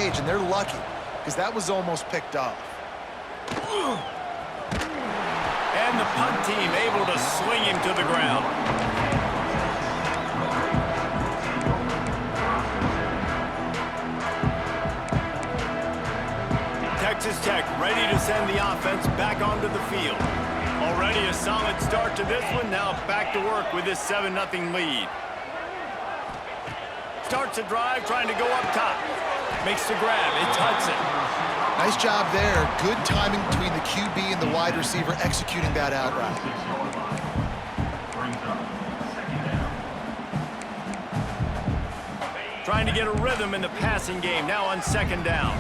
stage, and they're lucky because that was almost picked off. And the punt team able to swing him to the ground. Texas Tech ready to send the offense back onto the field. Already a solid start to this one. Now back to work with this 7-0 lead. Starts a drive trying to go up top. Makes the grab. It's Hudson. Nice job there. Good timing between the QB and the wide receiver executing that outright. Trying to get a rhythm in the passing game now on 2nd down.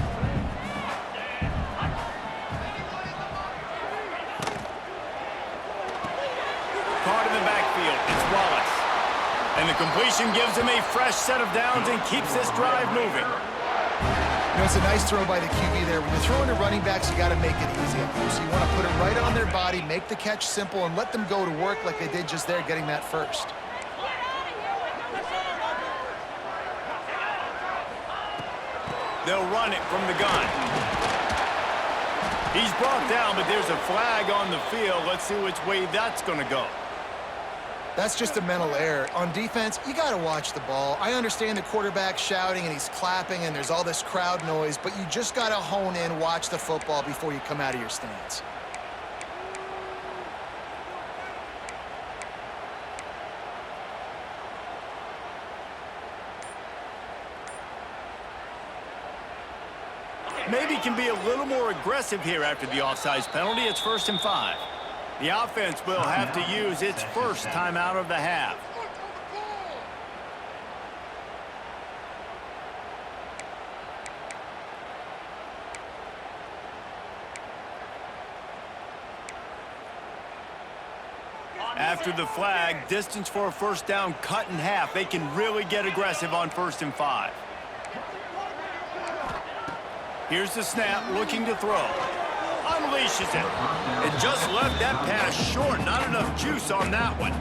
Caught in the backfield. It's Wallace. And the completion gives him a fresh set of downs and keeps this drive moving. You know, it's a nice throw by the QB there. When you're throwing to running backs, you got to make it easy. So you want to put it right on their body, make the catch simple, and let them go to work like they did just there, getting that first. They'll run it from the gun. He's brought down, but there's a flag on the field. Let's see which way that's going to go. That's just a mental error. On defense, you got to watch the ball. I understand the quarterback shouting and he's clapping and there's all this crowd noise, but you just got to hone in, watch the football before you come out of your stance. Maybe can be a little more aggressive here after the offsides penalty. It's 1st and 5. The offense will have to use its first timeout of the half. After the flag, distance for a 1st down cut in half. They can really get aggressive on 1st and 5. Here's the snap, looking to throw. Unleashes it. And just left that pass short. Not enough juice on that one.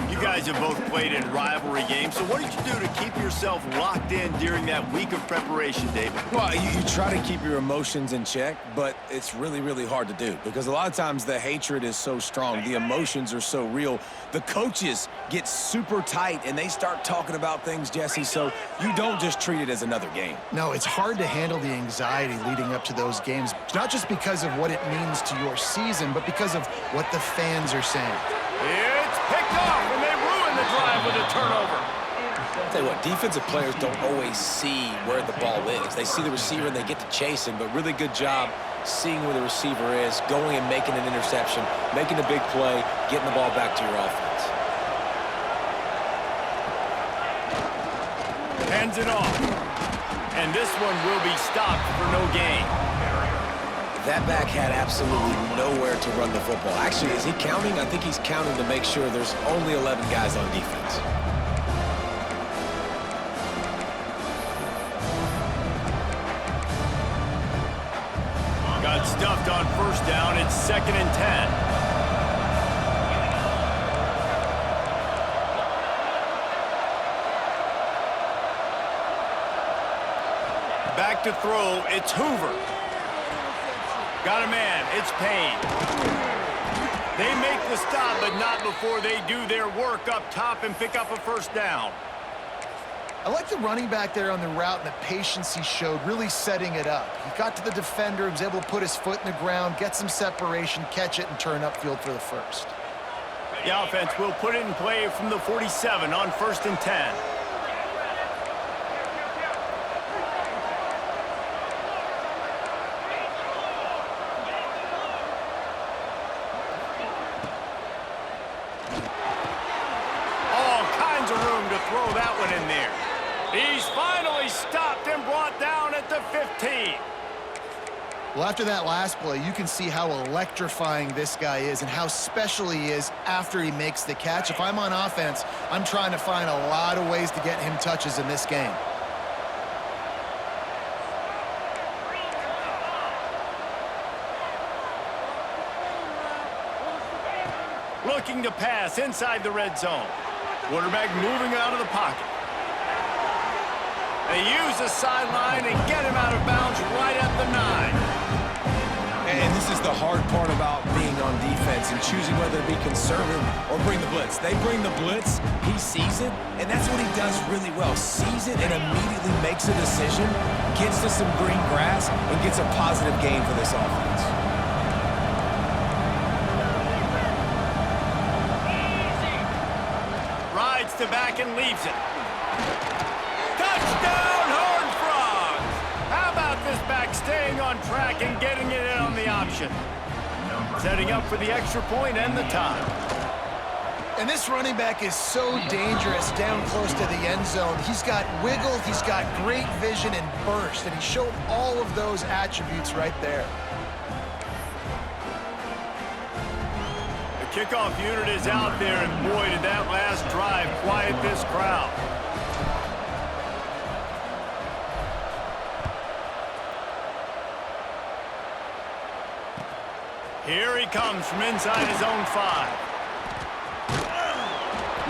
You guys have both played in rivalry games, so what did you do to keep yourself locked in during that week of preparation, David? Well, you try to keep your emotions in check, but it's really, really hard to do because a lot of times the hatred is so strong. The emotions are so real. The coaches get super tight, and they start talking about things, Jesse, so you don't just treat it as another game. No, it's hard to handle the anxiety leading up to those games, not just because of what it means to your season, but because of what the fans are saying. It's picked off, and they ruin the drive with a turnover. I'll tell you what, defensive players don't always see where the ball is. They see the receiver and they get to chase him, but really good job seeing where the receiver is, going and making an interception, making a big play, getting the ball back to your offense. Hands it off. And this one will be stopped for no gain. That back had absolutely nowhere to run the football. Actually, is he counting? I think he's counting to make sure there's only 11 guys on defense. Got stuffed on 1st down. It's 2nd and 10. Back to throw. It's Hoover. Got a man. It's Payne. They make the stop, but not before they do their work up top and pick up a 1st down. I like the running back there on the route and the patience he showed, really setting it up. He got to the defender, he was able to put his foot in the ground, get some separation, catch it, and turn upfield for the 1st. The offense will put it in play from the 47 on 1st and 10. Throw that one in there. He's finally stopped and brought down at the 15. Well, after that last play, you can see how electrifying this guy is and how special he is after he makes the catch. If I'm on offense, I'm trying to find a lot of ways to get him touches in this game. Looking to pass inside the red zone. Quarterback moving out of the pocket. They use the sideline and get him out of bounds. choosing whether to be conservative or bring the blitz. They bring the blitz, he sees it, and that's what he does really well. Sees it and immediately makes a decision, gets to some green grass, and gets a positive gain for this offense. Rides to back and leaves it. Touchdown, Horned Frogs! How about this back staying on track and getting it in on the option? Setting up for the extra point and the time. And this running back is so dangerous down close to the end zone. He's got wiggle, he's got great vision and burst, and he showed all of those attributes right there. The kickoff unit is out there, and boy, did that last drive quiet this crowd. Here he comes from inside his own 5.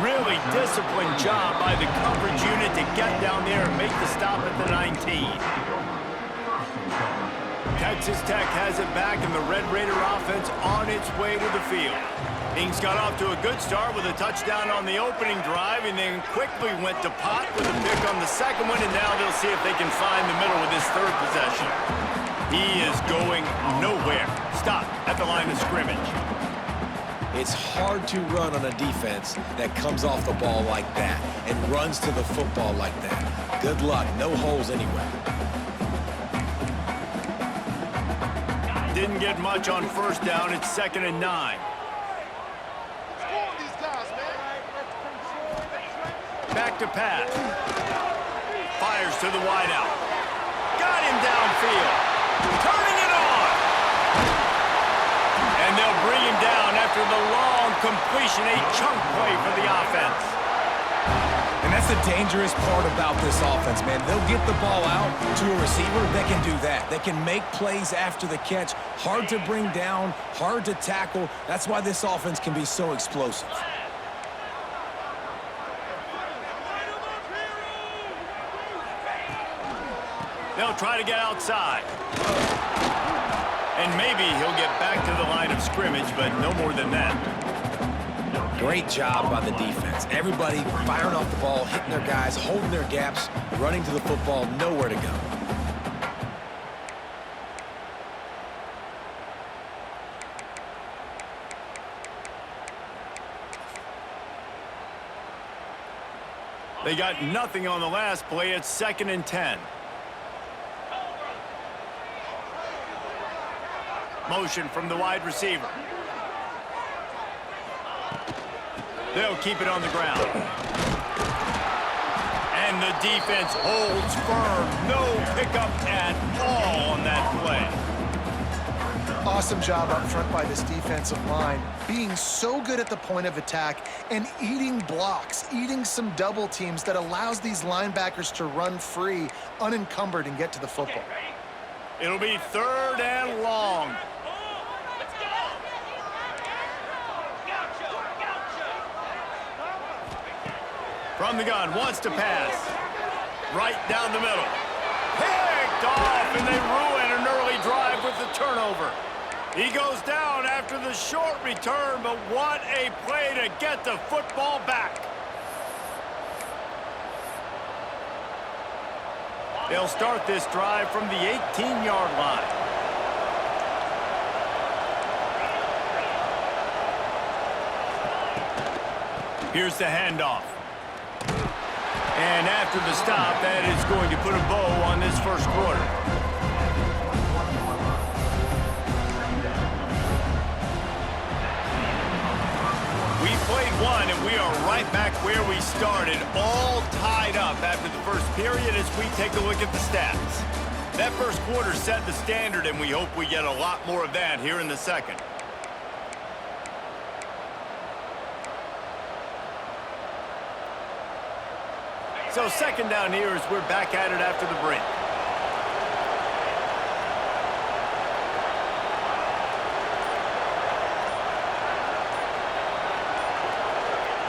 Really disciplined job by the coverage unit to get down there and make the stop at the 19. Texas Tech has it back, and the Red Raider offense on its way to the field. Ings got off to a good start with a touchdown on the opening drive, and then quickly went to pot with a pick on the second one, and now they'll see if they can find the middle with this third possession. He is going nowhere. Stopped at the line of scrimmage. It's hard to run on a defense that comes off the ball like that and runs to the football like that. Good luck. No holes anywhere. Didn't get much on first down. It's 2nd and 9. Back to pass. Fires to the wideout. Got him downfield. Turning it on. And they'll bring him down after the long completion, a chunk play for the offense. And that's the dangerous part about this offense, man. They'll get the ball out to a receiver. They can do that. They can make plays after the catch. Hard to bring down, hard to tackle. That's why this offense can be so explosive. They'll try to get outside. And maybe he'll get back to the line of scrimmage, but no more than that. Great job by the defense. Everybody firing off the ball, hitting their guys, holding their gaps, running to the football, nowhere to go. They got nothing on the last play. It's 2nd and 10. Motion from the wide receiver. They'll keep it on the ground. And the defense holds firm. No pickup at all on that play. Awesome job up front by this defensive line, being so good at the point of attack and eating blocks, eating some double teams that allows these linebackers to run free, unencumbered, and get to the football. It'll be 3rd and long. From the gun, wants to pass. Right down the middle. Picked off, and they ruin an early drive with the turnover. He goes down after the short return, but what a play to get the football back. They'll start this drive from the 18-yard line. Here's the handoff. And after the stop, that is going to put a bow on this first quarter. We played one, and we are right back where we started, all tied up after the first period as we take a look at the stats. That first quarter set the standard, and we hope we get a lot more of that here in the second. So 2nd down here as we're back at it after the break.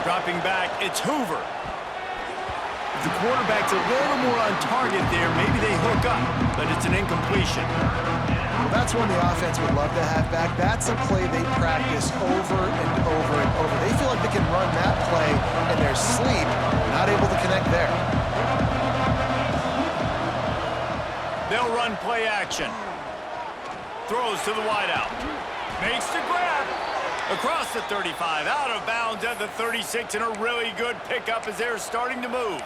Dropping back, it's Hoover. If the quarterback's a little more on target there, maybe they hook up, but it's an incompletion. Well, that's one the offense would love to have back. That's a play they practice over and over and over. They feel like they can run that play in their sleep, not able to connect there. They'll run play action. Throws to the wideout. Makes the grab. Across the 35, out of bounds at the 36, and a really good pickup as they're starting to move.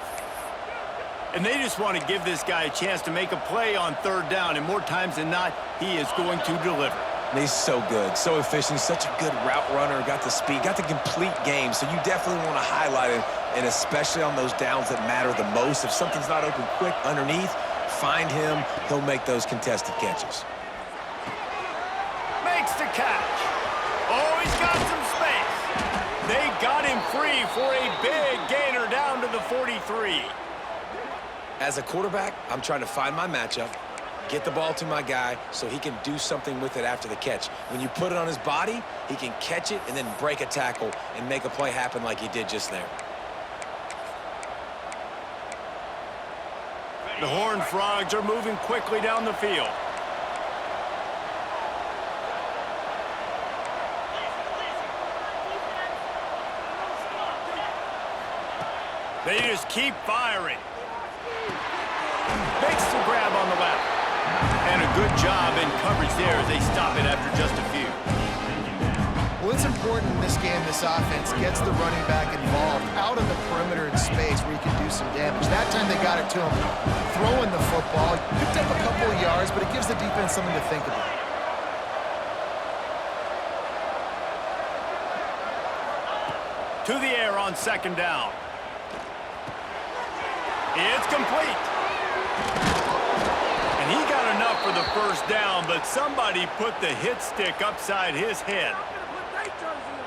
And they just want to give this guy a chance to make a play on third down, and more times than not, he is going to deliver. And he's so good, so efficient, such a good route runner, got the speed, got the complete game, so you definitely want to highlight him, and especially on those downs that matter the most. If something's not open quick underneath, find him, he'll make those contested catches. Makes the catch. Oh, he's got some space. They got him free for a big gainer down to the 43. As a quarterback, I'm trying to find my matchup, get the ball to my guy so he can do something with it after the catch. When you put it on his body, he can catch it and then break a tackle and make a play happen like he did just there. The Horned Frogs are moving quickly down the field. They just keep firing. Makes the grab on the left. And a good job in coverage there as they stop it after just a few. Well, it's important in this game, this offense gets the running back involved out of the perimeter in space where he can do some damage. That time they got it to him throwing the football. Picked up a couple of yards, but it gives the defense something to think about. To the air on second down. It's complete. And he got enough for the first down, but somebody put the hit stick upside his head.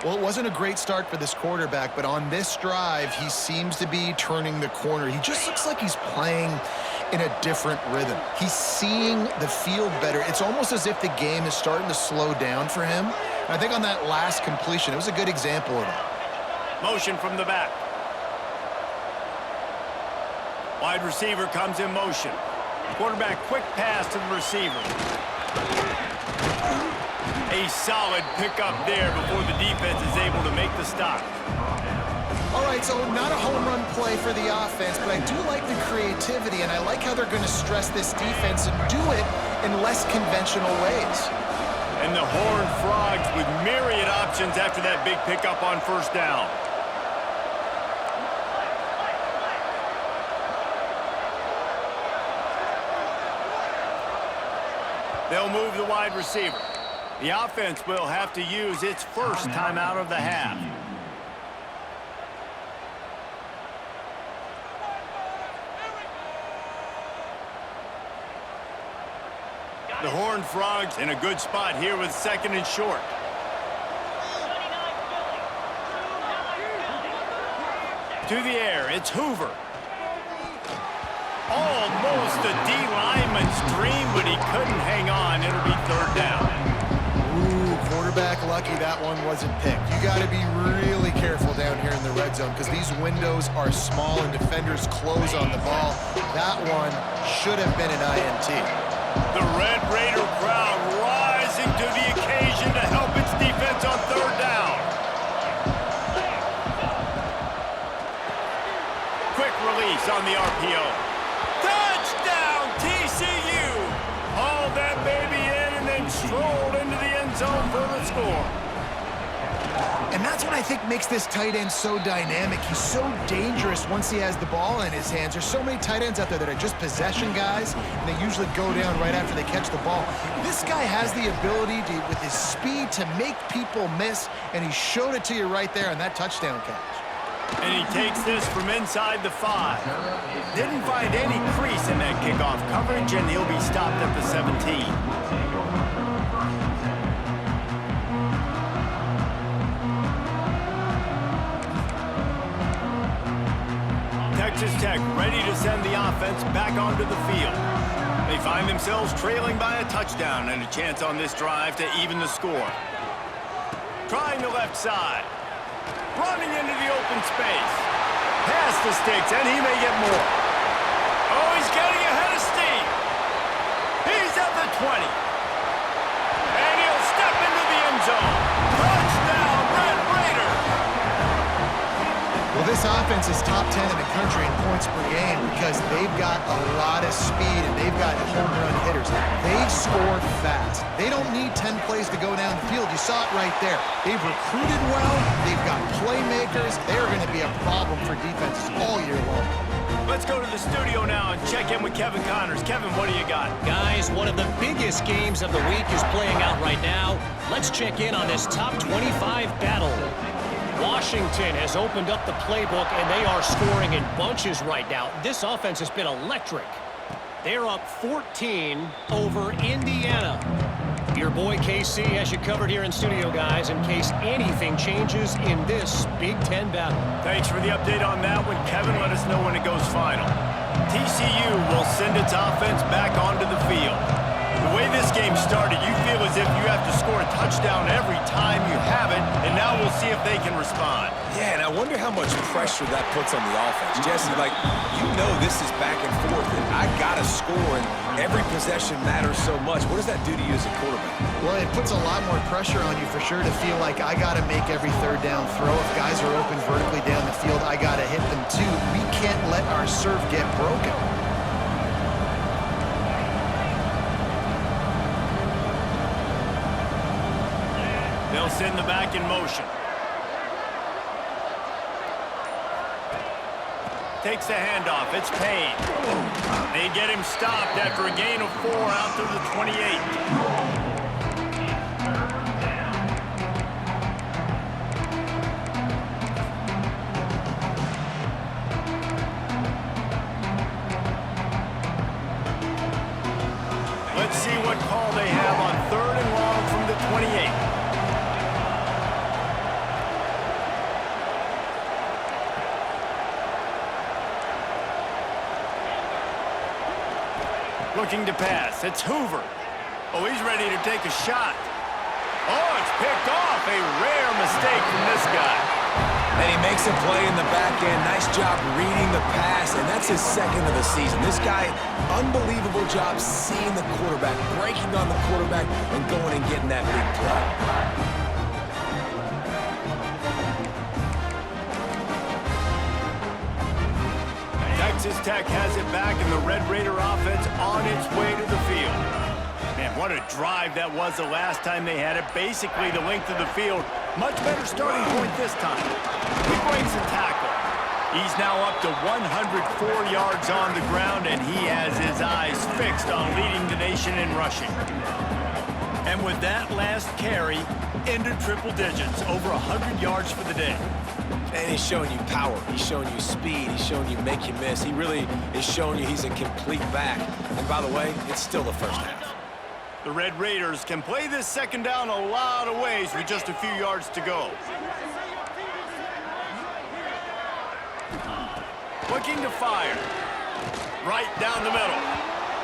Well, it wasn't a great start for this quarterback, but on this drive, he seems to be turning the corner. He just looks like he's playing in a different rhythm. He's seeing the field better. It's almost as if the game is starting to slow down for him. And I think on that last completion, it was a good example of that. Motion from the back. Wide receiver comes in motion. Quarterback quick pass to the receiver. A solid pickup there before the defense is able to make the stop. All right, so not a home run play for the offense, but I do like the creativity, and I like how they're going to stress this defense and do it in less conventional ways. And the Horned Frogs with myriad options after that big pickup on first down. They'll move the wide receiver. The offense will have to use its first timeout of the half. The Horned Frogs in a good spot here with second and short. To the air, it's Hoover. Almost a D-lineman's dream, but he couldn't hang on. It'll be third down. Ooh, quarterback lucky that one wasn't picked. You got to be really careful down here in the red zone because these windows are small and defenders close on the ball. That one should have been an INT. The Red Raider crowd rising to the occasion to help its defense on third down. Quick release on the RPO. Touchdown, TCU! Hauled that baby in and then strolled into the end zone for the score. And that's what I think makes this tight end so dynamic. He's so dangerous once he has the ball in his hands. There's so many tight ends out there that are just possession guys, and they usually go down right after they catch the ball. This guy has the ability to, with his speed, to make people miss, and he showed it to you right there on that touchdown catch. And he takes this from inside the 5. Didn't find any crease in that kickoff coverage, and he'll be stopped at the 17. Texas Tech ready to send the offense back onto the field. They find themselves trailing by a touchdown and a chance on this drive to even the score. Trying the left side. Running into the open space. Past the sticks, and he may get more. Oh, he's getting ahead of steam. He's at the 20. zone. Touchdown, Red Raiders! Well, this offense is top 10 in the country in points per game because they've got a lot of speed and they've got home run hitters. They score fast. They don't need 10 plays to go down the field. You saw it right there. They've recruited well. They've got playmakers. They're going to be a problem for defenses all year long. Let's go to the studio now and check in with Kevin Connors. Kevin, what do you got? Guys, one of the biggest games of the week is playing out right now. Let's check in on this top 25 battle. Washington has opened up the playbook, and they are scoring in bunches right now. This offense has been electric. They're up 14 over Indiana. Your boy KC has you covered here in studio, guys, in case anything changes in this Big Ten battle. Thanks for the update on that one, Kevin. Let us know when it goes final. TCU will send its offense back onto the field. The way this game started, you feel as if you have to score a touchdown every time you have it, and now we'll see if they can respond. Yeah, and I wonder how much pressure that puts on the offense. Jesse, like, you know this is back and forth, and I got to score, and every possession matters so much. What does that do to you as a quarterback? Well, it puts a lot more pressure on you for sure to feel like I got to make every third down throw. If guys are open vertically down the field, I got to hit them too. We can't let our serve get broken. They'll send the back in motion. Takes the handoff. It's Payne. They get him stopped after a gain of 4 out through the 28. Let's see what call they have on 3rd and long from the 28. Looking to pass. It's Hoover. Oh, he's ready to take a shot. Oh, it's picked off. A rare mistake from this guy. And he makes a play in the back end. Nice job reading the pass, and that's his 2nd of the season. This guy, unbelievable job seeing the quarterback, breaking on the quarterback, and going and getting that big play. Texas Tech has it back, and the Red Raider offense on its way to the field. Man, what a drive that was the last time they had it. Basically the length of the field. Much better starting point this time. He breaks a tackle. He's now up to 104 yards on the ground, and he has his eyes fixed on leading the nation in rushing. And with that last carry, into triple digits, over 100 yards for the day. And he's showing you power. He's showing you speed. He's showing you make you miss. He really is showing you he's a complete back. And by the way, it's still the first half. The Red Raiders can play this 2nd down a lot of ways with just a few yards to go. Looking to fire. Right down the middle.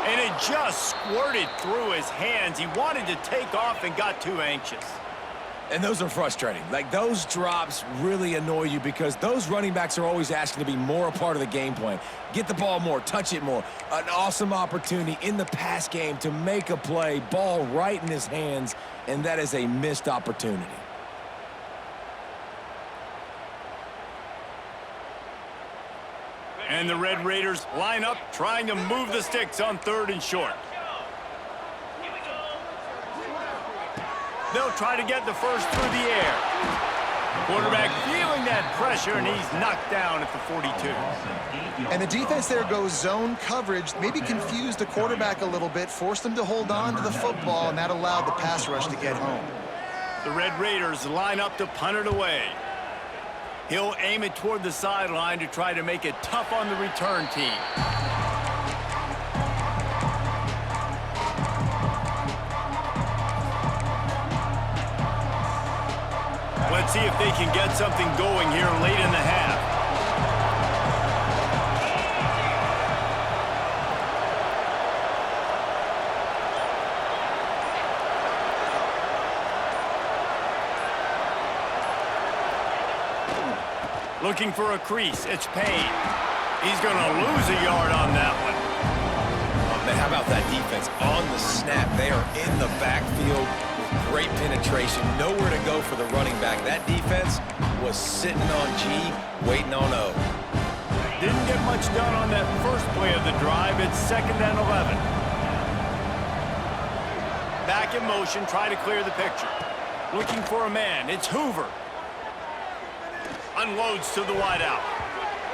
And it just squirted through his hands. He wanted to take off and got too anxious. And those are frustrating. Like, those drops really annoy you because those running backs are always asking to be more a part of the game plan. Get the ball more, touch it more. An awesome opportunity in the pass game to make a play, ball right in his hands, and that is a missed opportunity. And the Red Raiders line up, trying to move the sticks on 3rd and short. They'll try to get the first through the air. Quarterback feeling that pressure, and he's knocked down at the 42. And the defense there goes zone coverage, maybe confused the quarterback a little bit, forced him to hold on to the football, and that allowed the pass rush to get home. The Red Raiders line up to punt it away. He'll aim it toward the sideline to try to make it tough on the return team. Let's see if they can get something going here late in the half. Looking for a crease. It's Payne. He's going to lose a yard on that one. Oh, man, how about that defense? On the snap, they are in the backfield with Great penetration. Nowhere to go for the running back. That defense was sitting on G, waiting on O. Didn't get much done on that first play of the drive. It's 2nd and 11. Back in motion, try to clear the picture. Looking for a man. It's Hoover. Unloads to the wideout.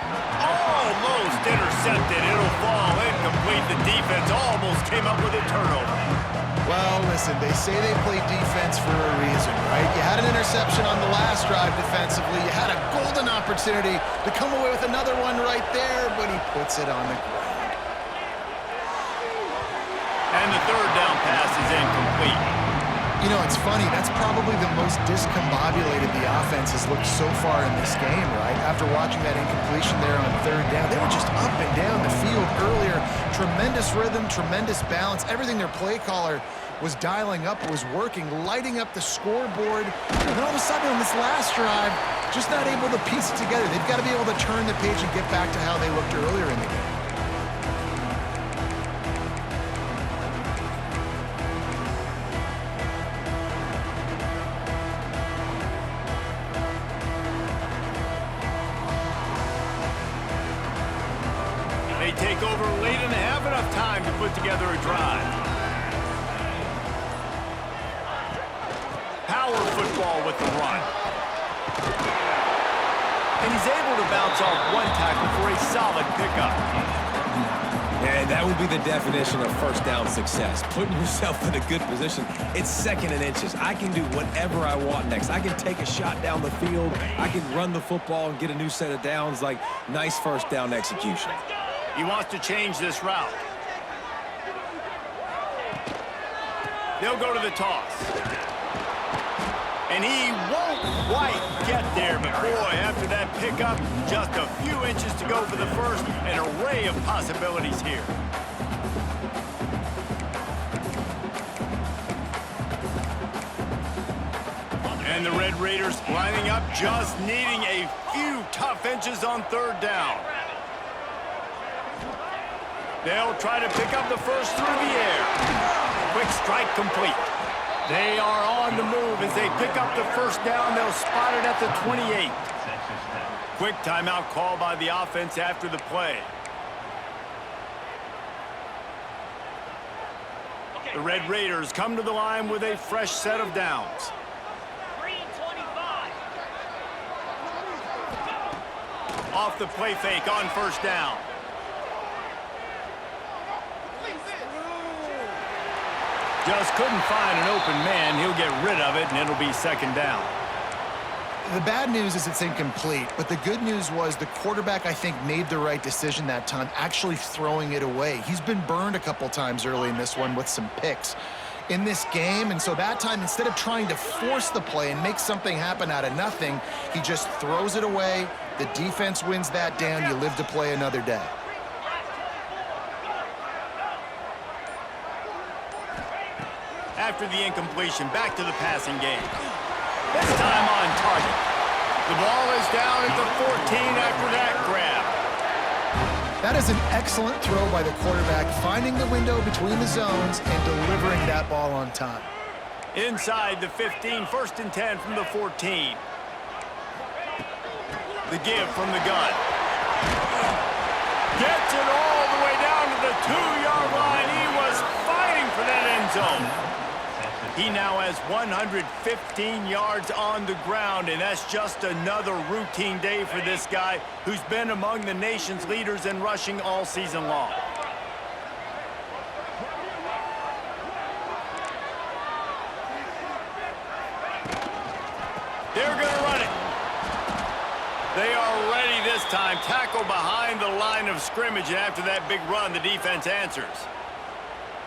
Almost intercepted. It'll fall incomplete. The defense almost came up with a turnover. Well, listen, they say they play defense for a reason, right? You had an interception on the last drive defensively. You had a golden opportunity to come away with another one right there, but he puts it on the ground. And the 3rd down pass is incomplete. You know, it's funny. That's probably the most discombobulated the offense has looked so far in this game, right? After watching that incompletion there on 3rd down, they were just up and down the field earlier. Tremendous rhythm, tremendous balance. Everything their play caller was dialing up was working, lighting up the scoreboard. And then all of a sudden on this last drive, just not able to piece it together. They've got to be able to turn the page and get back to how they looked earlier in the game. They take over late and have enough time to put together a drive. Power football with the run. And he's able to bounce off one tackle for a solid pickup. Yeah, that would be the definition of first down success. Putting yourself in a good position. It's 2nd and inches. I can do whatever I want next. I can take a shot down the field. I can run the football and get a new set of downs. Like, nice first down execution. He wants to change this route. They'll go to the toss. And he won't quite get there, but boy, after that pickup, just a few inches to go for the first. An array of possibilities here. And the Red Raiders lining up, just needing a few tough inches on 3rd down. They'll try to pick up the first through the air. Quick strike complete. They are on the move as they pick up the first down. They'll spot it at the 28. Quick timeout call by the offense after the play. The Red Raiders come to the line with a fresh set of downs. Off the play fake on first down. Just couldn't find an open man. He'll get rid of it, and it'll be 2nd down. The bad news is it's incomplete, but the good news was the quarterback, I think, made the right decision that time, actually throwing it away. He's been burned a couple times early in this one with some picks in this game, and so that time, instead of trying to force the play and make something happen out of nothing, he just throws it away. The defense wins that down. You live to play another day. After the incompletion, back to the passing game. This time on target. The ball is down at the 14 after that grab. That is an excellent throw by the quarterback, finding the window between the zones and delivering that ball on time. Inside the 15, 1st and 10 from the 14. The give from the gun. Gets it all the way down to the 2-yard line. He was fighting for that end zone. He now has 115 yards on the ground, and that's just another routine day for this guy who's been among the nation's leaders in rushing all season long. They're going to run it. They are ready this time. Tackle behind the line of scrimmage, and after that big run, the defense answers.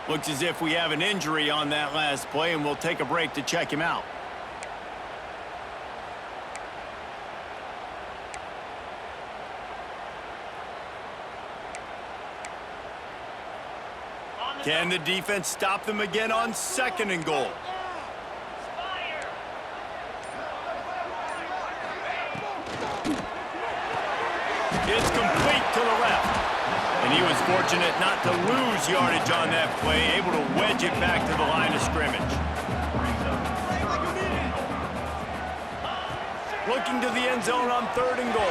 Looks as if we have an injury on that last play, and we'll take a break to check him out. Can the defense stop them again on 2nd and goal? It's complete to the left. And he was fortunate not to lose yardage on that play, able to wedge it back to the line of scrimmage. looking to the end zone on 3rd and goal.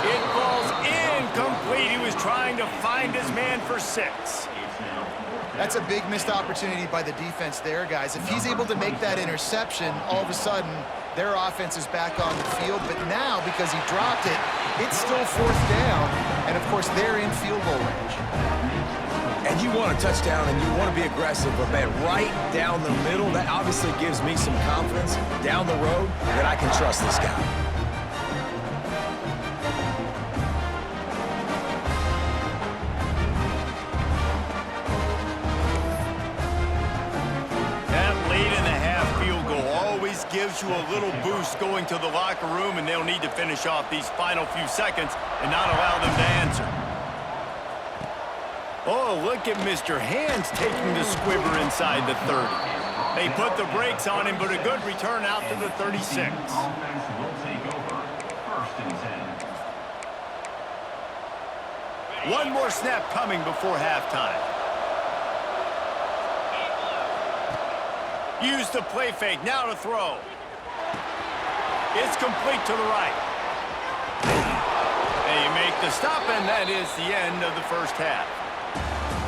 It falls incomplete. He was trying to find his man for 6. That's a big missed opportunity by the defense there, guys. If he's able to make that interception, all of a sudden, their offense is back on the field. But now, because he dropped it, it's still 4th down. And, of course, they're in field goal range. And you want a touchdown and you want to be aggressive, but man, right down the middle, that obviously gives me some confidence down the road that I can trust this guy. That late in the half field goal always gives you a little boost going to the locker room, and they'll need to finish off these final few seconds and not allow them to answer. Oh, look at Mr. Hands taking the squibber inside the 30. They put the brakes on him, but a good return out to the 36. One more snap coming before halftime. Use the play fake, now to throw. It's complete to the right. They make the stop, and that is the end of the first half.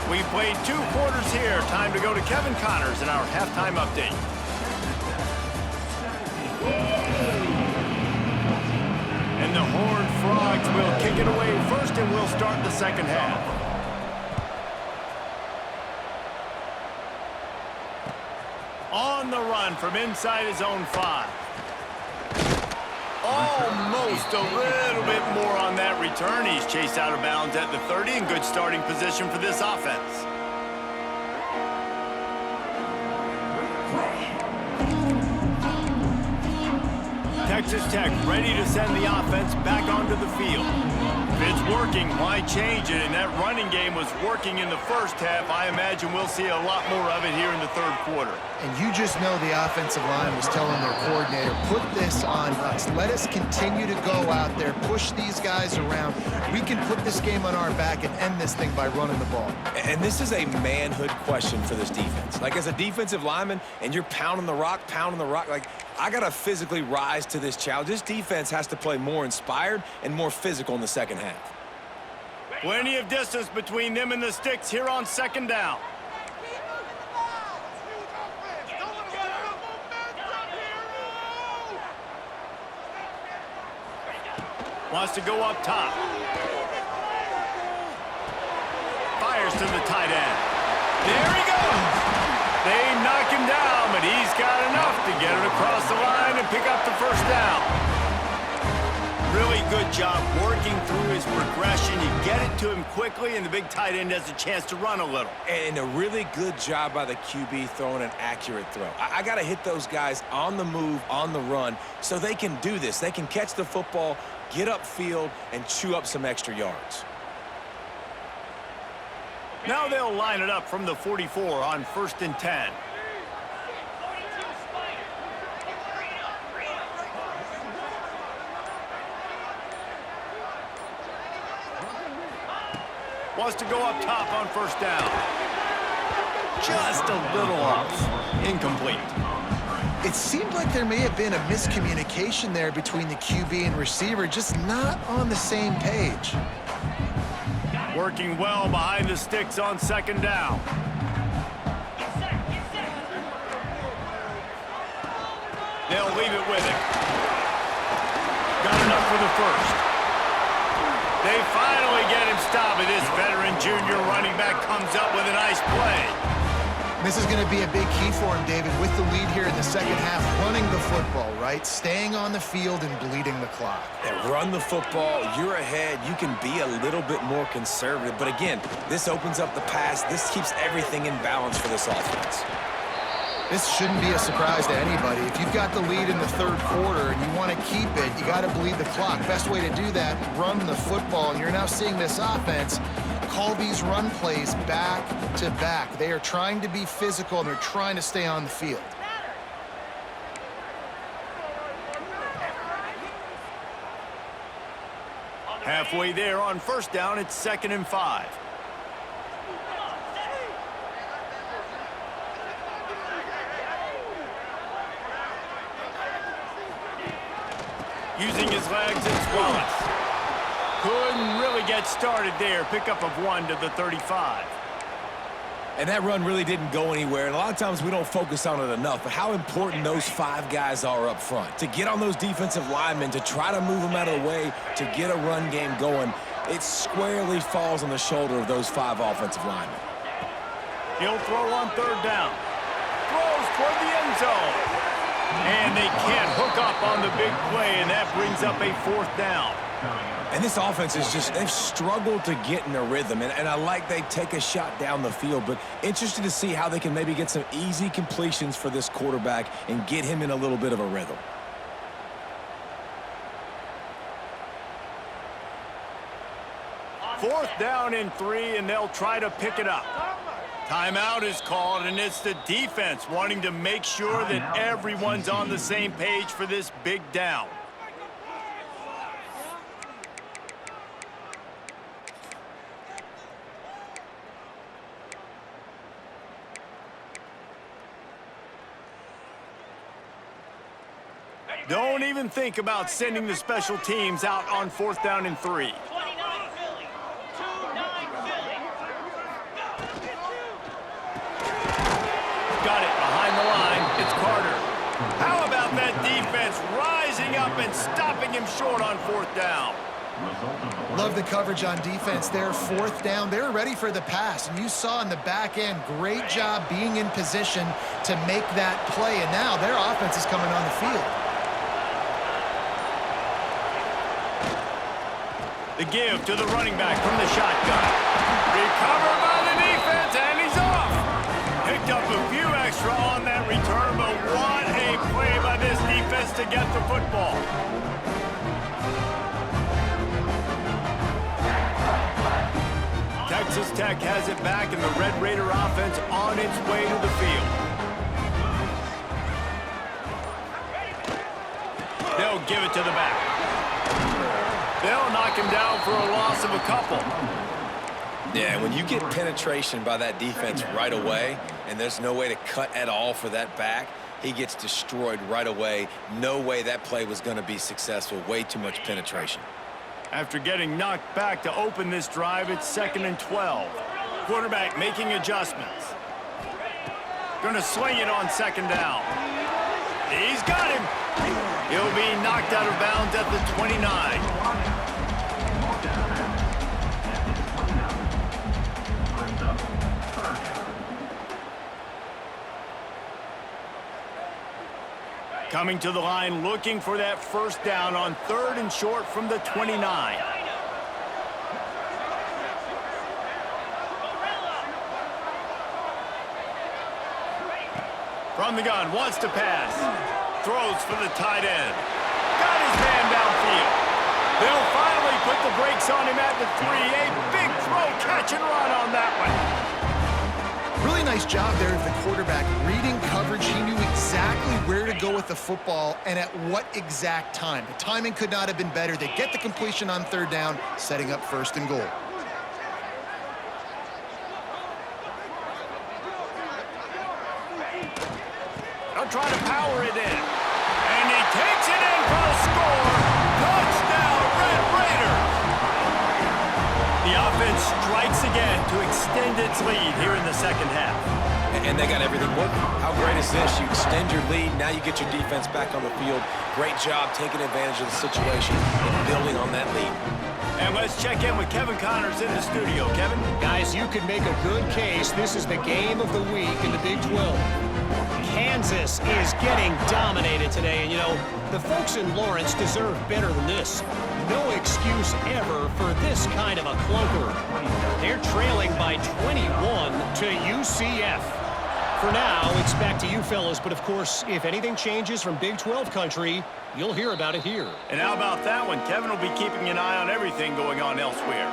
We've played 2 quarters here. Time to go to Kevin Connors in our halftime update. And the Horned Frogs will kick it away first, and we'll start the second half. On the run from inside his own 5. Almost a little bit more on that return. He's chased out of bounds at the 30 in good starting position for this offense. Texas Tech ready to send the offense back onto the field. If it's working, why change it? And that running game was working in the first half. I imagine we'll see a lot more of it here in the 3rd quarter. And you just know the offensive line was telling their coordinator, put this on us. Let us continue to go out there, push these guys around. We can put this game on our back and end this thing by running the ball. And this is a manhood question for this defense. Like, as a defensive lineman, and you're pounding the rock, like, I got to physically rise to this challenge. This defense has to play more inspired and more physical in the second half. Plenty of distance between them and the sticks here on 2nd down. Wants to go up top. Fires to the tight end. There he goes. They knock him down, but he's got enough to get it across the line and pick up the 1st down. Really good job working through his progression. You get it to him quickly, and the big tight end has a chance to run a little. And a really good job by the QB throwing an accurate throw. I got to hit those guys on the move, on the run, so they can do this. They can catch the football, get upfield, and chew up some extra yards. Now they'll line it up from the 44 on 1st and 10. Wants to go up top on 1st down. Just a little off. Incomplete. It seemed like there may have been a miscommunication there between the QB and receiver, just not on the same page. Working well behind the sticks on 2nd down. They'll leave it with him. Got enough for the 1st. They finally get him stopped, and this veteran junior running back comes up with a nice play. This is going to be a big key for him, David, with the lead here in the second half, running the football, right? Staying on the field and bleeding the clock. Yeah, run the football, you're ahead, you can be a little bit more conservative. But again, this opens up the pass. This keeps everything in balance for this offense. This shouldn't be a surprise to anybody. If you've got the lead in the 3rd quarter and you want to keep it, you got to bleed the clock. Best way to do that, run the football. And you're now seeing this offense call these run plays back to back. They are trying to be physical, and they're trying to stay on the field. Halfway there on 1st down, it's 2nd and 5. Using his legs, it's Wallace. Couldn't really get started there. Pickup of 1 to the 35. And that run really didn't go anywhere. And a lot of times we don't focus on it enough, but how important those 5 guys are up front. To get on those defensive linemen, to try to move them out of the way, to get a run game going, it squarely falls on the shoulder of those 5 offensive linemen. He'll throw on 3rd down. Throws toward the end zone. And they can't hook up on the big play, and that brings up a 4th down. And this offense is just, they've struggled to get in a rhythm. And I like they take a shot down the field, but interested to see how they can maybe get some easy completions for this quarterback and get him in a little bit of a rhythm. Fourth down and 3, and they'll try to pick it up. Timeout is called, and it's the defense wanting to make sure that everyone's on the same page for this big down. Don't even think about sending the special teams out on 4th down and 3. Got it behind the line. It's Carter. How about that defense rising up and stopping him short on 4th down? Love the coverage on defense there. 4th down, they're ready for the pass. And you saw in the back end, great job being in position to make that play. And now their offense is coming on the field. The give to the running back from the shotgun. Recovered by the defense, and he's off. Picked up a few extra on that return, but what a play by this defense to get the football. Texas Tech has it back, and the Red Raider offense on its way to the field. They'll give it to the back. They'll knock him down for a loss of a couple. Yeah, when you get penetration by that defense right away, and there's no way to cut at all for that back, he gets destroyed right away. No way that play was going to be successful. Way too much penetration. After getting knocked back to open this drive, it's 2nd and 12. Quarterback making adjustments. Gonna swing it on 2nd down. He's got him. He'll be knocked out of bounds at the 29. Coming to the line, looking for that 1st down on 3rd and short from the 29. From the gun, wants to pass. Throws for the tight end. Got his man downfield. They'll finally put the brakes on him at the 3. A big throw, catch and run on that one. Really nice job there of the quarterback reading coverage. He knew exactly where to go with the football and at what exact time. The timing could not have been better. They get the completion on 3rd down, setting up 1st and goal. They'll try to power it in. And he takes it in for a score. Touchdown, Red Raiders. The offense strikes again to extend its lead here in the 2nd half. And they got everything working. How great is this? You extend your lead, now you get your defense back on the field. Great job taking advantage of the situation and building on that lead. And let's check in with Kevin Connors in the studio. Kevin? Guys, you could make a good case. This is the game of the week in the Big 12. Kansas is getting dominated today, and you know, the folks in Lawrence deserve better than this. No excuse ever for this kind of a clunker. They're trailing by 21 to UCF. For now, it's back to you fellas, but of course, if anything changes from Big 12 country, you'll hear about it here. And how about that one? Kevin will be keeping an eye on everything going on elsewhere.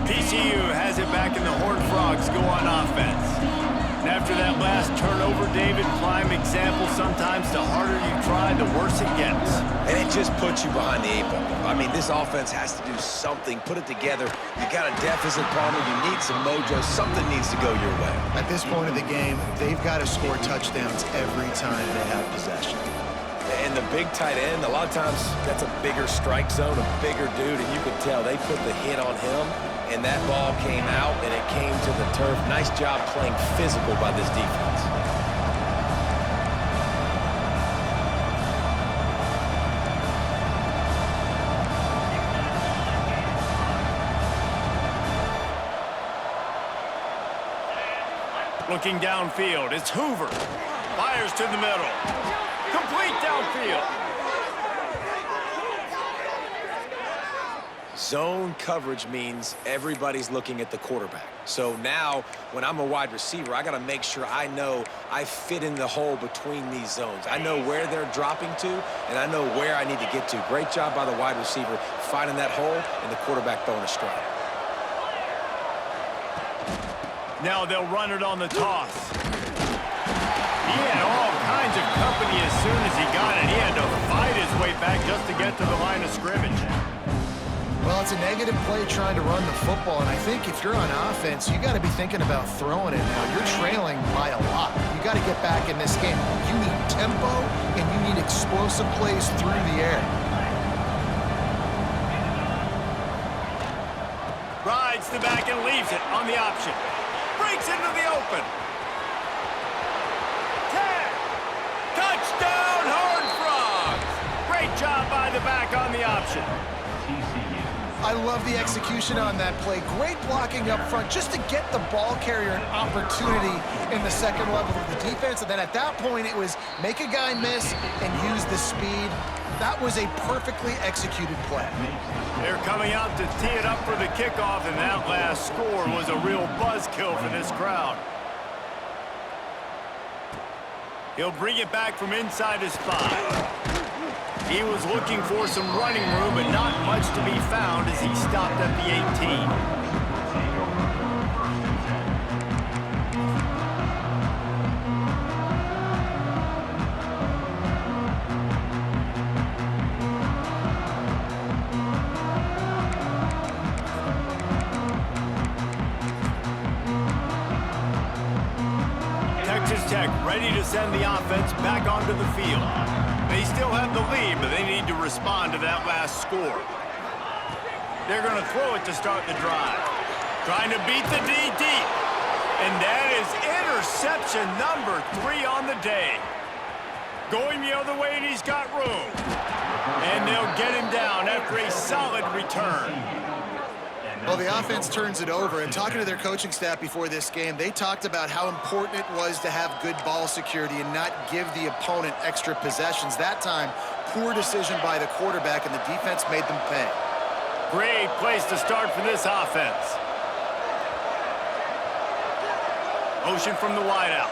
TCU has it back, and the Horned Frogs go on offense. And after that last turnover, David, prime example, sometimes the harder you try, the worse it gets. And it just puts you behind the 8 ball. I mean, this offense has to do something, put it together. You got a deficit, Palmer. You need some mojo. Something needs to go your way. At this point of the game, they've got to score touchdowns every time they have possession. And the big tight end, a lot of times that's a bigger strike zone, a bigger dude, and you could tell they put the hit on him, and that ball came out, and it came to the turf. Nice job playing physical by this defense. Looking downfield, it's Hoover. Fires to the middle. Complete downfield. Zone coverage means everybody's looking at the quarterback. So now, when I'm a wide receiver, I got to make sure I know I fit in the hole between these zones. I know where they're dropping to, and I know where I need to get to. Great job by the wide receiver finding that hole and the quarterback throwing a strike. Now they'll run it on the toss. He had all kinds of company as soon as he got it. He had to fight his way back just to get to the line of scrimmage. Well, it's a negative play trying to run the football, and I think if you're on offense, you got to be thinking about throwing it now. You're trailing by a lot. You got to get back in this game. You need tempo, and you need explosive plays through the air. Rides the back and leaves it on the option. Breaks into the open. 10. Touchdown, Horned Frogs. Great job by the back on the option. I love the execution on that play. Great blocking up front just to get the ball carrier an opportunity in the second level of the defense. And then at that point, it was make a guy miss and use the speed. That was a perfectly executed play. They're coming out to tee it up for the kickoff, and that last score was a real buzzkill for this crowd. He'll bring it back from inside his 5. He was looking for some running room, but not much to be found as he stopped at the 18. Texas Tech ready to send the offense back onto the field. They still have the lead, but they need to respond to that last score. They're going to throw it to start the drive. Trying to beat the D deep. And that is interception number 3 on the day. Going the other way, and he's got room. And they'll get him down after a solid return. Well, the offense turns it over, and talking to their coaching staff before this game, they talked about how important it was to have good ball security and not give the opponent extra possessions. That time, poor decision by the quarterback, and the defense made them pay. Great place to start for this offense. Motion from the wideout.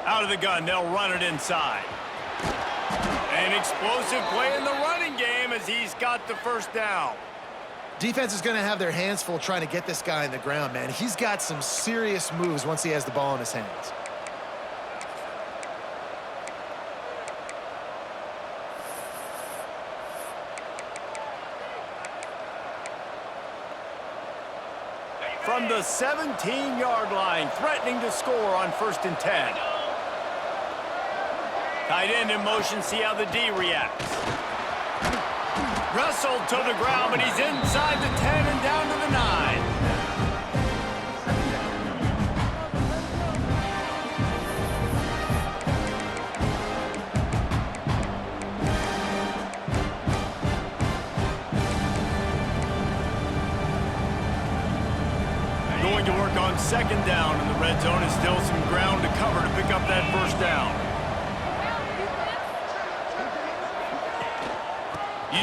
Out of the gun, they'll run it inside. An explosive play in the running game as he's got the first down. Defense is going to have their hands full trying to get this guy in the ground, man. He's got some serious moves once he has the ball in his hands. From the 17-yard line, threatening to score on 1st and 10. Tight end in motion, see how the D reacts. Wrestled to the ground, but he's inside the 10 and down to the 9. Going to work on 2nd down in the red zone, and still some ground to cover to pick up that 1st down.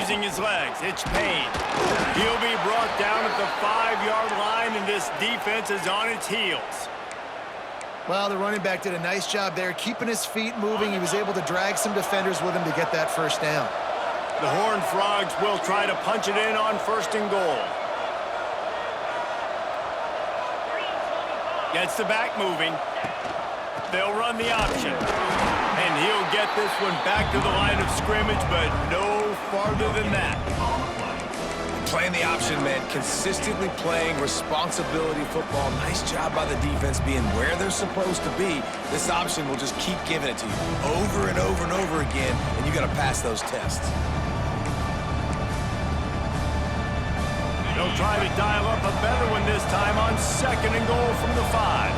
Using his legs, it's Payne. He'll be brought down at the 5-yard line, and this defense is on its heels. Well, the running back did a nice job there, keeping his feet moving. He was able to drag some defenders with him to get that 1st down. The Horned Frogs will try to punch it in on 1st and goal. Gets the back moving. They'll run the option. And he'll get this one back to the line of scrimmage, but no farther than that. Playing the option, man. Consistently playing responsibility football. Nice job by the defense being where they're supposed to be. This option will just keep giving it to you over and over and over again, and you got to pass those tests. They'll try to dial up a better one this time on 2nd and goal from the 5.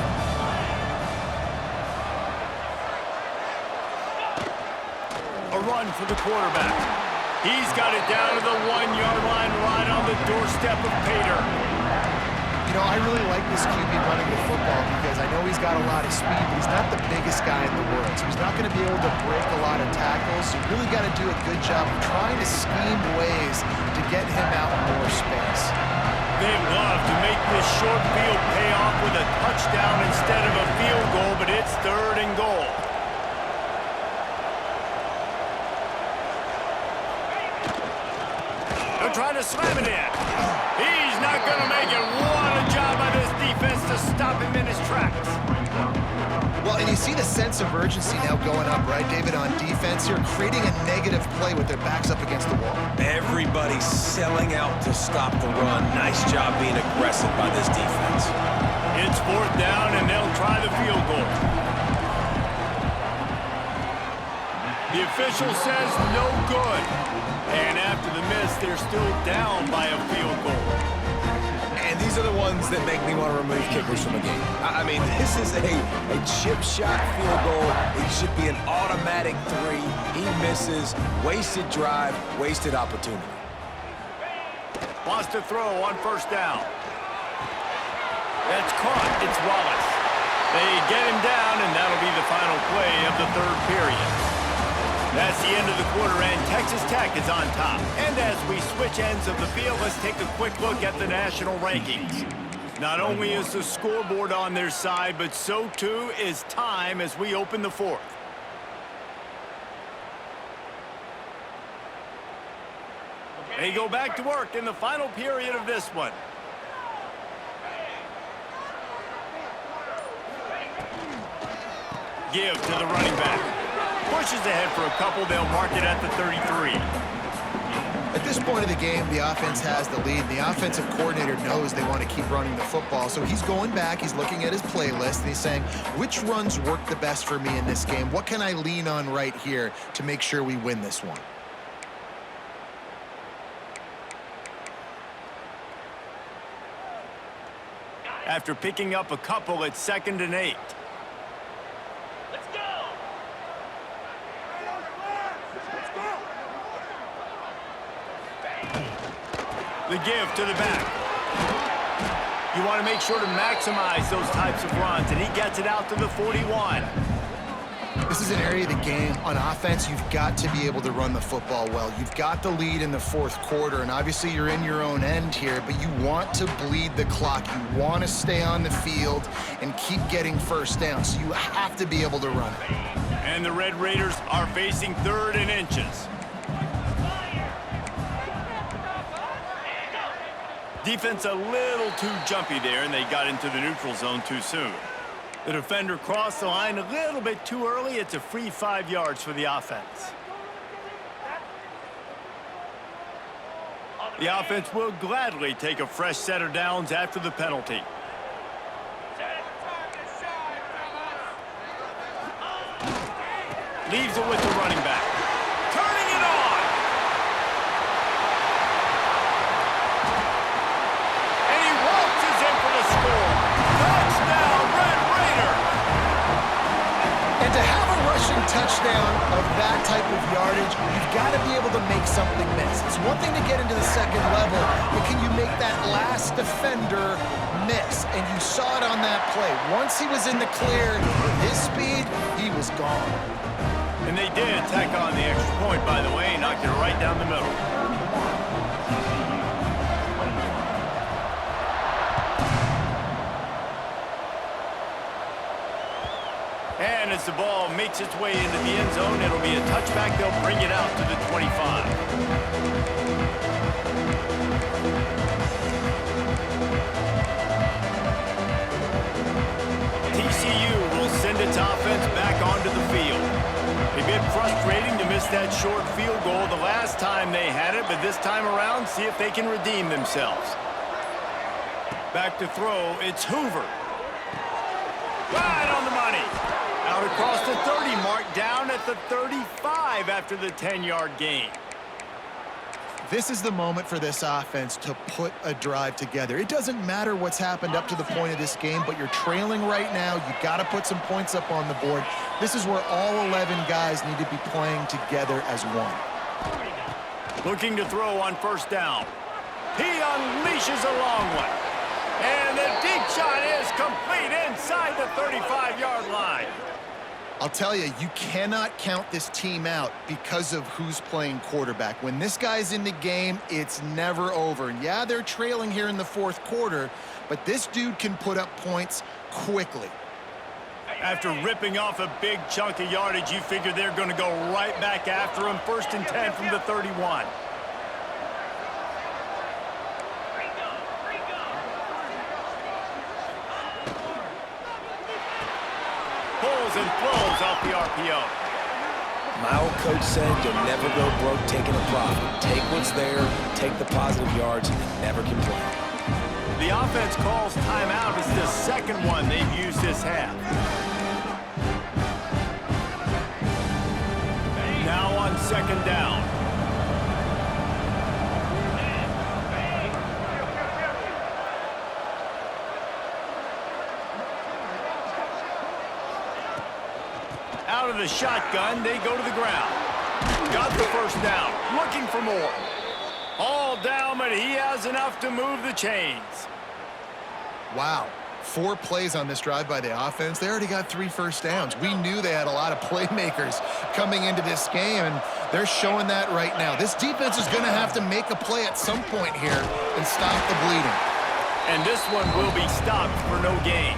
A run for the quarterback. He's got it down to the 1-yard line right on the doorstep of Pater. You know, I really like this QB running the football because I know he's got a lot of speed, but he's not the biggest guy in the world. So he's not going to be able to break a lot of tackles. So you really got to do a good job of trying to scheme ways to get him out in more space. They love to make this short field pay off with a touchdown instead of a field goal, but it's 3rd and goal. They're trying to slam it in. He's not going to make it. What a job by this defense to stop him in his tracks. Well, and you see the sense of urgency now going up, right, David, on defense here, creating a negative play with their backs up against the wall. Everybody's selling out to stop the run. Nice job being aggressive by this defense. It's 4th down, and they'll try the field goal. The official says no good. And after the miss, they're still down by a field goal. And these are the ones that make me want to remove kickers from a game. I mean, this is a chip shot field goal. It should be an automatic 3. He misses. Wasted drive, wasted opportunity. Wants to throw on 1st down. That's caught. It's Wallace. They get him down, and that'll be the final play of the 3rd period. That's the end of the quarter, and Texas Tech is on top. And as we switch ends of the field, let's take a quick look at the national rankings. Not only is the scoreboard on their side, but so too is time as we open the 4th. They go back to work in the final period of this one. Give to the running back. Pushes ahead for a couple. They'll mark it at the 33. At this point of the game, the offense has the lead. The offensive coordinator knows they want to keep running the football. So he's going back, he's looking at his playlist, and he's saying, which runs work the best for me in this game? What can I lean on right here to make sure we win this one? After picking up a couple, it's 2nd and 8. The give to the back. You want to make sure to maximize those types of runs, and he gets it out to the 41. This is an area of the game. On offense, you've got to be able to run the football well. You've got the lead in the 4th quarter, and obviously you're in your own end here, but you want to bleed the clock. You want to stay on the field and keep getting 1st down, so you have to be able to run it. And the Red Raiders are facing 3rd and inches. Defense a little too jumpy there, and they got into the neutral zone too soon. The defender crossed the line a little bit too early. It's a free 5 yards for the offense. The offense will gladly take a fresh set of downs after the penalty. Leaves it with the running back. Turning it on! And he waltzes in for the score. Touchdown, Red Raiders! And to have a rushing touchdown of that type of yardage, you've got to be able to make something miss. It's one thing to get into the 2nd level, but can you make that last defender miss? And you saw it on that play. Once he was in the clear, with his speed, he was gone. And they did tack on the extra point, by the way, knocked it right down the middle. And And as the ball makes its way into the end zone, it'll be a touchback. They'll bring it out to the 25. TCU will send its offense back onto the field. A bit frustrating to miss that short field goal the last time they had it, but this time around, see if they can redeem themselves. Back to throw, it's Hoover. Right on the money. Out across the 30 mark, down at the 35 after the 10-yard gain. This is the moment for this offense to put a drive together. It doesn't matter what's happened up to the point of this game, but you're trailing right now. You got to put some points up on the board. This is where all 11 guys need to be playing together as one. Looking to throw on first down. He unleashes a long one. And the deep shot is complete inside the 35-yard line. I'll tell you, you cannot count this team out because of who's playing quarterback. When this guy's in the game, it's never over. And yeah, they're trailing here in the fourth quarter, but this dude can put up points quickly. After ripping off a big chunk of yardage, you figure they're going to go right back after him. 1st and 10 from the 31. Pulls and throws off the RPO. My old coach said you'll never go broke taking a profit. Take what's there, take the positive yards, and never complain. The offense calls timeout. It's the second one they've used this half. Now on second down. Out of the shotgun, they go to the ground. Got the first down, looking for more. All down, but he has enough to move the chains. Wow. 4 plays on this drive by the offense. They already got 3 first downs. We knew they had a lot of playmakers coming into this game, and they're showing that right now. This defense is going to have to make a play at some point here and stop the bleeding. And this one will be stopped for no gain.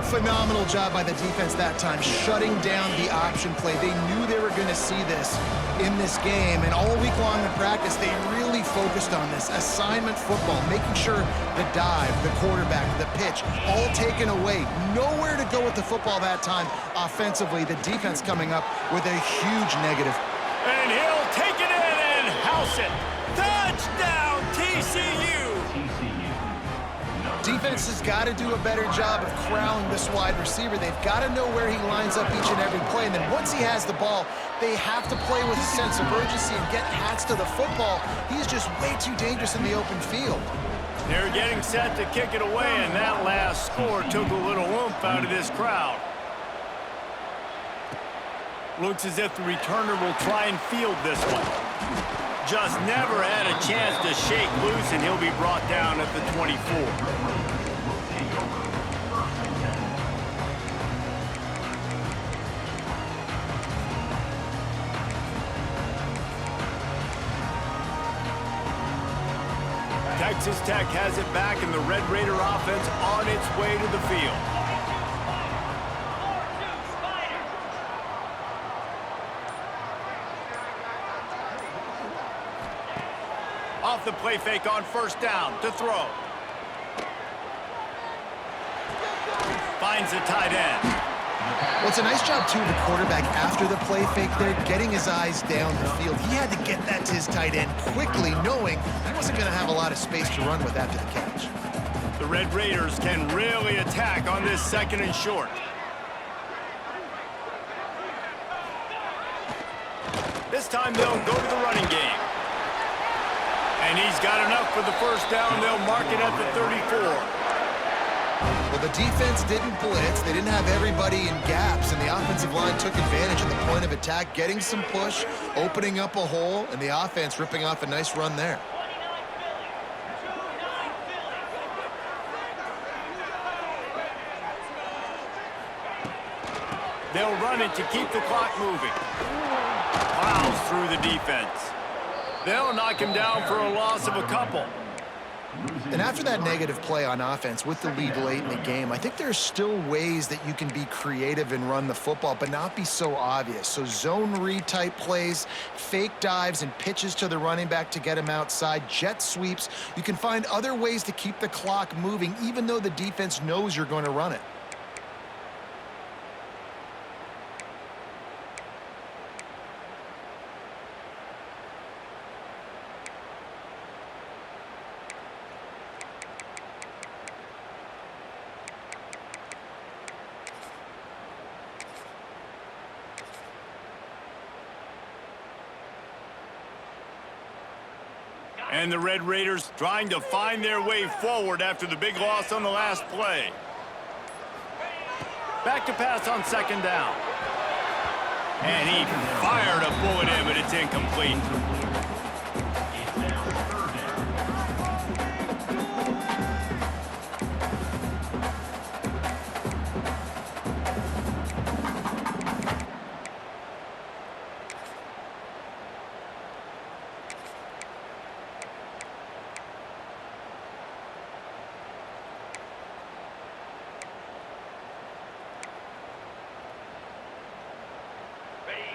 Phenomenal job by the defense that time, shutting down the option play. They knew they were going to see this in this game, and all week long in practice, they really focused on this assignment football, making sure the dive, the quarterback, the pitch, all taken away. Nowhere to go with the football that time offensively. The defense coming up with a huge negative. And he'll take it in and house it. Touchdown, TCU! Defense has got to do a better job of corralling this wide receiver. They've got to know where he lines up each and every play. And then once he has the ball, they have to play with a sense of urgency and get hats to the football. He's just way too dangerous in the open field. They're getting set to kick it away, and that last score took a little oomph out of this crowd. Looks as if the returner will try and field this one. Just never had a chance to shake loose, and he'll be brought down at the 24. Texas Tech has it back, and the Red Raider offense on its way to the field. Off the play fake on first down to throw. Finds a tight end. Well, it's a nice job, too, of the quarterback after the play fake there, getting his eyes down the field. He had to get that to his tight end quickly, knowing he wasn't going to have a lot of space to run with after the catch. The Red Raiders can really attack on this 2nd and short. This time they'll go to the running game. And he's got enough for the first down. They'll mark it at the 34. Well, the defense didn't blitz. They didn't have everybody in gaps, and the offensive line took advantage of the point of attack, getting some push, opening up a hole, and the offense ripping off a nice run there. They'll run it to keep the clock moving. Plows through the defense. They'll knock him down for a loss of a couple. And after that negative play on offense with the lead late in the game, I think there's still ways that you can be creative and run the football, but not be so obvious. So zone read type plays, fake dives and pitches to the running back to get him outside, jet sweeps. You can find other ways to keep the clock moving, even though the defense knows you're going to run it. And the Red Raiders trying to find their way forward after the big loss on the last play. Back to pass on second down. And he fired a bullet in, but it's incomplete.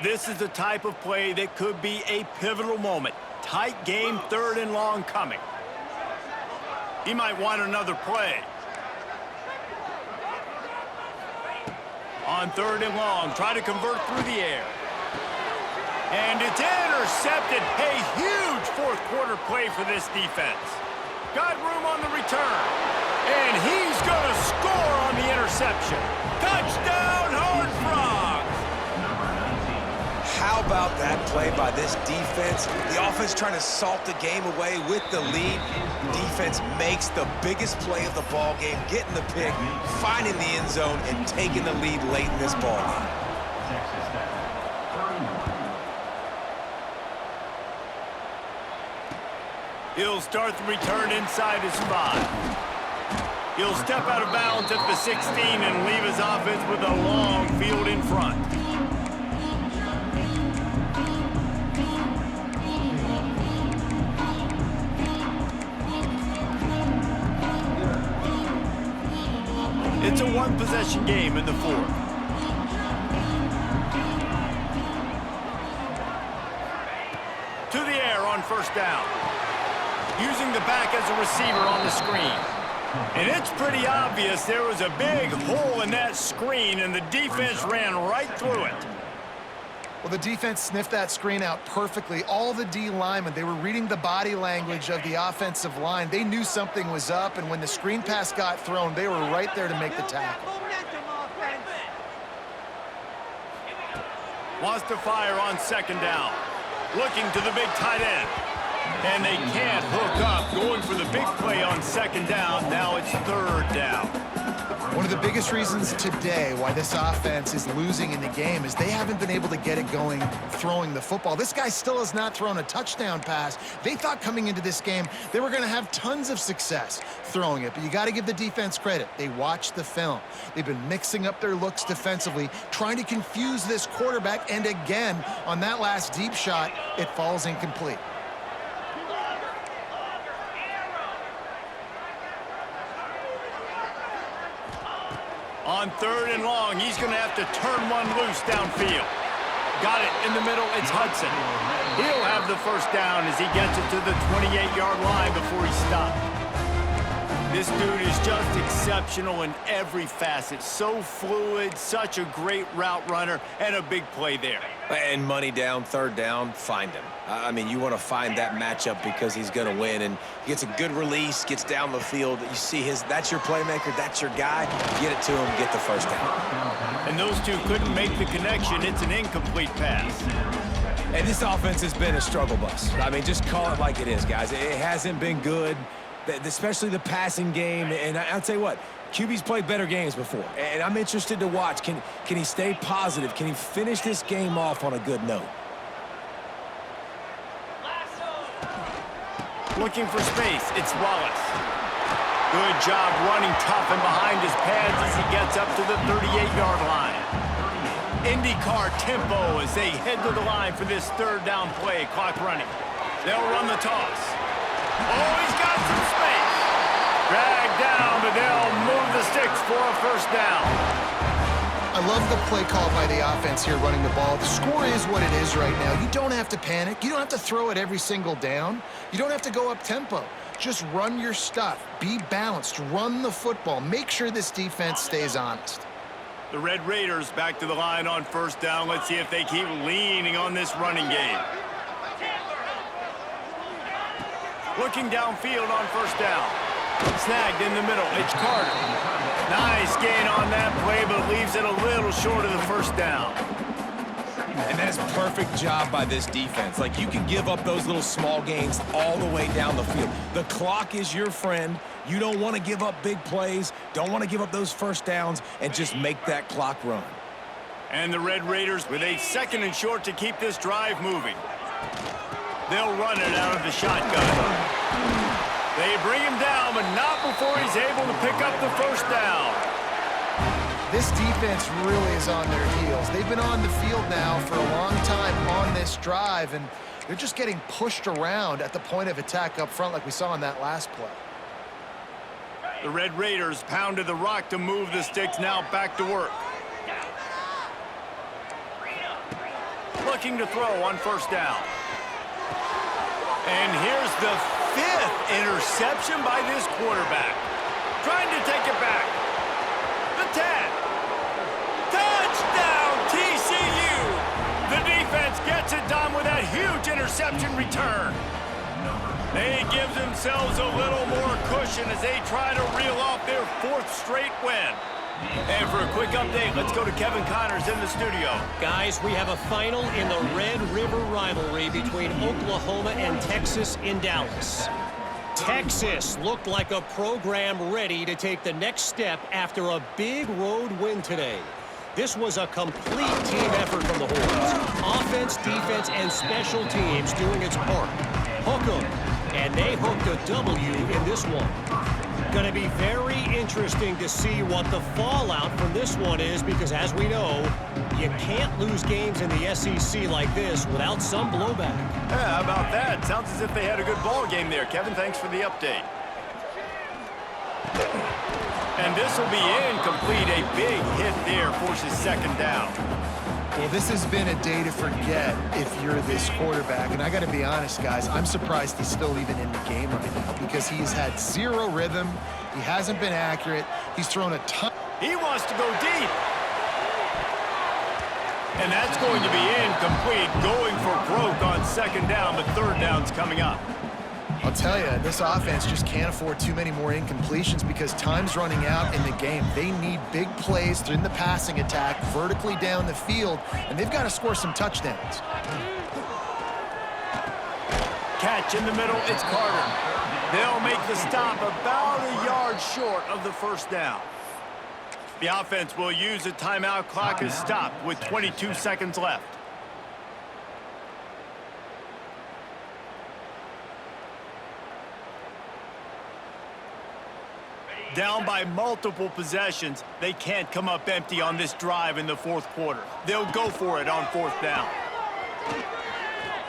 This is the type of play that could be a pivotal moment. Tight game, third and long coming. He might want another play. On third and long, try to convert through the air. And it's intercepted. A huge fourth quarter play for this defense. Got room on the return. And he's going to score on the interception. Touchdown, Horned Frogs! How about that play by this defense? The offense trying to salt the game away with the lead. Defense makes the biggest play of the ball game, getting the pick, finding the end zone, and taking the lead late in this ball game. He'll start the return inside his 5. He'll step out of bounds at the 16 and leave his offense with a long field in front. It's a one-possession game in the fourth. To the air on first down. Using the back as a receiver on the screen. And it's pretty obvious there was a big hole in that screen, and the defense ran right through it. Well, the defense sniffed that screen out perfectly. All the D linemen, they were reading the body language of the offensive line. They knew something was up, and when the screen pass got thrown, they were right there to make the tackle. Wants to fire on second down. Looking to the big tight end. And they can't hook up. Going for the big play on second down. Now it's third down. One of the biggest reasons today why this offense is losing in the game is they haven't been able to get it going throwing the football. This guy still has not thrown a touchdown pass. They thought coming into this game they were going to have tons of success throwing it, but you got to give the defense credit. They watched the film. They've been mixing up their looks defensively, trying to confuse this quarterback, and again, on that last deep shot, it falls incomplete. On third and long, he's going to have to turn one loose downfield. Got it in the middle. It's Hudson. He'll have the first down as he gets it to the 28-yard line before he stopped. This dude is just exceptional in every facet. So fluid, such a great route runner, and a big play there. And money down, third down, find him. I mean, you want to find that matchup because he's going to win, and he gets a good release, gets down the field. You see that's your playmaker, that's your guy. Get it to him, get the first down. And those two couldn't make the connection. It's an incomplete pass. And this offense has been a struggle bus. I mean, just call it like it is, guys. It hasn't been good, especially the passing game. And I'll tell you what, QB's played better games before, and I'm interested to watch. Can he stay positive? Can he finish this game off on a good note? Looking for space, it's Wallace. Good job running tough and behind his pads as he gets up to the 38-yard line. IndyCar tempo as they head to the line for this third down play. Clock running. They'll run the toss. Oh, he's got some space. Dragged down, but they'll move the sticks for a first down. I love the play call by the offense here running the ball. The score is what it is right now. You don't have to panic. You don't have to throw it every single down. You don't have to go up tempo. Just run your stuff. Be balanced. Run the football. Make sure this defense stays honest. The Red Raiders back to the line on first down. Let's see if they keep leaning on this running game. Looking downfield on first down. Snagged in the middle. It's Carter. Nice gain on that play, but leaves it a little short of the first down. And that is a perfect job by this defense. Like, you can give up those little small gains all the way down the field. The clock is your friend. You don't want to give up big plays, don't want to give up those first downs, and just make that clock run. And the Red Raiders with a 2nd and short to keep this drive moving. They'll run it out of the shotgun. They bring him down, but not before he's able to pick up the first down. This defense really is on their heels. They've been on the field now for a long time on this drive, and they're just getting pushed around at the point of attack up front like we saw in that last play. The Red Raiders pounded the rock to move the sticks, now back to work. Looking to throw on first down. And here's the 5th interception by this quarterback. Trying to take it back. The 10. Touchdown, TCU! The defense gets it done with that huge interception return. They give themselves a little more cushion as they try to reel off their 4th straight win. And for a quick update, let's go to Kevin Connors in the studio. Guys, we have a final in the Red River rivalry between Oklahoma and Texas in Dallas. Texas looked like a program ready to take the next step after a big road win today. This was a complete team effort from the Horns. Offense, defense, and special teams doing its part. Hook 'em, and they hooked a W in this one. Going to be very interesting to see what the fallout from this one is, because as we know, you can't lose games in the SEC like this without some blowback. Yeah, how about that? Sounds as if they had a good ball game there. Kevin, thanks for the update. And this will be incomplete. A big hit there forces 2nd down. Well, this has been a day to forget if you're this quarterback. And I got to be honest, guys, I'm surprised he's still even in the game right now because he's had 0 rhythm. He hasn't been accurate. He's thrown a ton. He wants to go deep. And that's going to be incomplete. Going for broke on 2nd down, but 3rd down's coming up. I'll tell you, this offense just can't afford too many more incompletions because time's running out in the game. They need big plays in the passing attack, vertically down the field, and they've got to score some touchdowns. Catch in the middle, it's Carter. They'll make the stop about a yard short of the first down. The offense will use a timeout. Clock is stopped with 22 seconds left. Down by multiple possessions, they can't come up empty on this drive in the 4th quarter. They'll go for it on 4th down.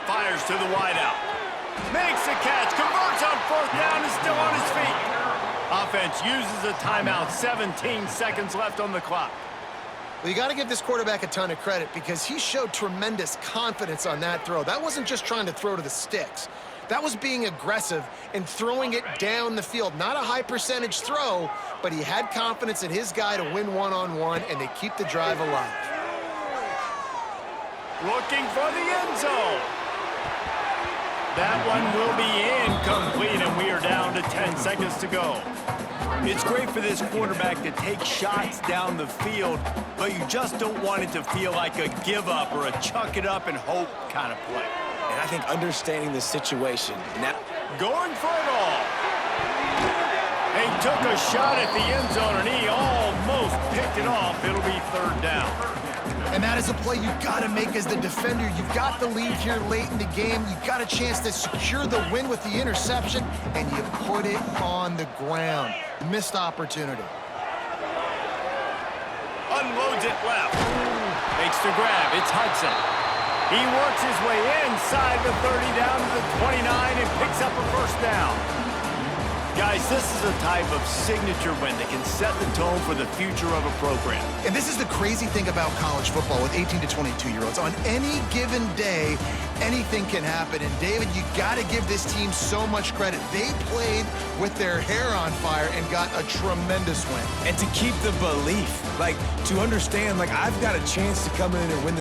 Fires to the wideout. Makes the catch, converts on 4th down, is still on his feet. Offense uses a timeout, 17 seconds left on the clock. Well, you got to give this quarterback a ton of credit because he showed tremendous confidence on that throw. That wasn't just trying to throw to the sticks. That was being aggressive and throwing it down the field. Not a high percentage throw, but he had confidence in his guy to win one-on-one, and they keep the drive alive. Looking for the end zone. That one will be incomplete, and we are down to 10 seconds to go. It's great for this quarterback to take shots down the field, but you just don't want it to feel like a give-up or a chuck-it-up-and-hope kind of play. And I think understanding the situation. Now, going for it all. He took a shot at the end zone, and he almost picked it off. It'll be 3rd down. And that is a play you've got to make as the defender. You've got the lead here late in the game. You've got a chance to secure the win with the interception, and you put it on the ground. Missed opportunity. Unloads it left. Makes the grab. It's Hudson. He works his way inside the 30 down to the 29 and picks up a 1st down. Guys, this is a type of signature win that can set the tone for the future of a program. And this is the crazy thing about college football with 18 to 22-year-olds. On any given day, anything can happen. And David, you got to give this team so much credit. They played with their hair on fire and got a tremendous win. And to keep the belief, like to understand, like I've got a chance to come in and win